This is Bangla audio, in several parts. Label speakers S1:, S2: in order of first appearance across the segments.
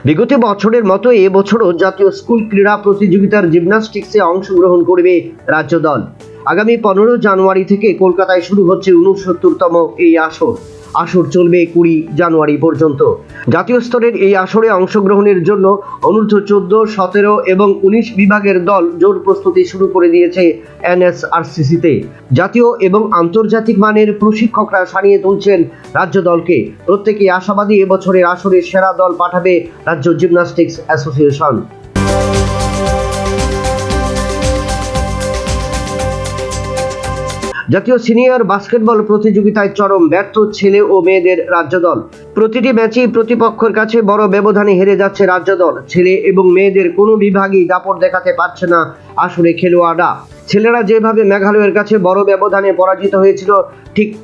S1: বিগত বছরের মতো এবছরও জাতীয় স্কুল ক্রীড়া প্রতিযোগিতার জিমন্যাস্টিক্সে অংশগ্রহণ করবে রাজ্য দল। আগামী 15 জানুয়ারি থেকে কলকাতায় শুরু হচ্ছে 69তম এই আসর চলবে 20 জানুয়ারি পর্যন্ত। জাতীয় স্তরের এই আসরে অংশগ্রহণের জন্য অনূর্ধ্ব 14, 17 এবং 19 বিভাগের দল জোর প্রস্তুতি শুরু করে দিয়েছে NSRCC-তে। জাতীয় এবং আন্তর্জাতিক মানের প্রশিক্ষকরা সানিয়ে তুলছেন রাজ্য দলকে। প্রত্যেকেই আশাবাদী এবছরের আসরে সেরা দল পাঠাবে রাজ্য জিমন্যাস্টিক্স অ্যাসোসিয়েশন। জাতীয় সিনিয়র বাস্কেটবল প্রতিযোগিতায় চরম ব্যর্থ ছেলে ও মেয়েদের রাজ্য দল। প্রতিটি ম্যাচেই প্রতিপক্ষের কাছে বড় ব্যবধানে হেরে যাচ্ছে রাজ্য দল। ছেলে এবং মেয়েদের কোনো বিভাগই দাপট দেখাতে পারছে না আসলে খেলোয়াড়রা। ছেলেরা যেভাবে মেঘালয়ের কাছে বড় ব্যবধানে পরাজিত হয়েছিল,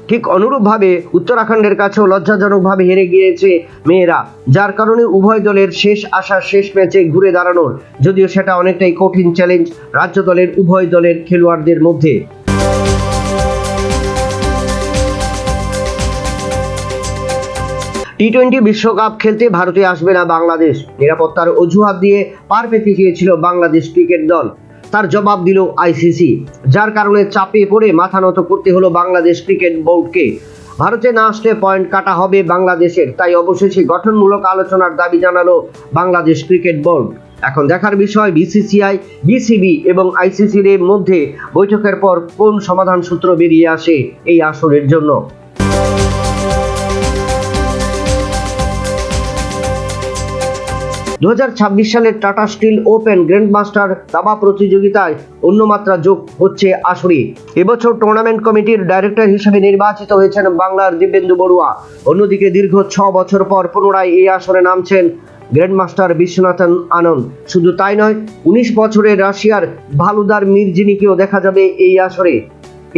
S1: ঠিক অনুরূপভাবে উত্তরাখণ্ডের কাছেও লজ্জাজনকভাবে হেরে গিয়েছে মেয়েরা, যার কারণে উভয় দলের শেষ আশা শেষ ম্যাচে ঘুরে দাঁড়ানোর, যদিও সেটা অনেকটাই কঠিন চ্যালেঞ্জ রাজ্য দলের উভয় দলের খেলোয়াড়দের মধ্যে। টি-20 বিশ্বকাপ খেলতে ভারতে আসবে না বাংলাদেশ। নিরাপত্তার অজুহাত দিয়ে পার পেতে চেয়েছিল বাংলাদেশ ক্রিকেট দল। তার জবাব দিল ICC, যার কারণে চাপে পড়ে মাথা নত করতে হলো বাংলাদেশ ক্রিকেট বোর্ডকে। ভারতে না আসলে পয়েন্ট কাটা হবে বাংলাদেশের, তাই অবশেষে গঠনমূলক আলোচনার দাবি জানালো বাংলাদেশ ক্রিকেট বোর্ড। এখন দেখার বিষয় BCCI, BCB এবং ICC-র মধ্যে বৈঠকের পর কোন সমাধান সূত্র বেরিয়ে আসে এই আসরের জন্য। 2026 সালের টাটা স্টিল ওপেন গ্র্যান্ডমাস্টার দাবা প্রতিযোগিতায় অন্য মাত্রা যোগ হচ্ছে আসরে। এবছর টুর্নামেন্ট কমিটির ডাইরেক্টর হিসেবে নির্বাচিত হয়েছেন বাংলার দিব্যেন্দু বড়ুয়া। অন্যদিকে দীর্ঘ 6 বছর পর পুনরায় এই আসরে নামছেন গ্র্যান্ডমাস্টার বিশ্বনাথন আনন্দ। শুধু তাই নয়, 19 বছরের রাশিয়ার ভালুদার মিরজিনিকেও দেখা যাবে এই আসরে।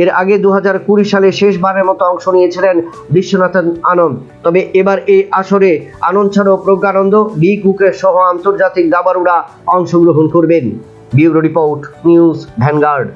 S1: এর আগে 2020 সালে শেষবারের মতো অংশ নিয়েছিলেন বিশ্বনাথন আনন্দ। তবে এবার এই আসরে আনন্দ ছাড়াও প্রজ্ঞানন্দ, বি কুকের সহ আন্তর্জাতিক দাবাড়ুরা অংশগ্রহণ করবেন। Bureau report, news vanguard.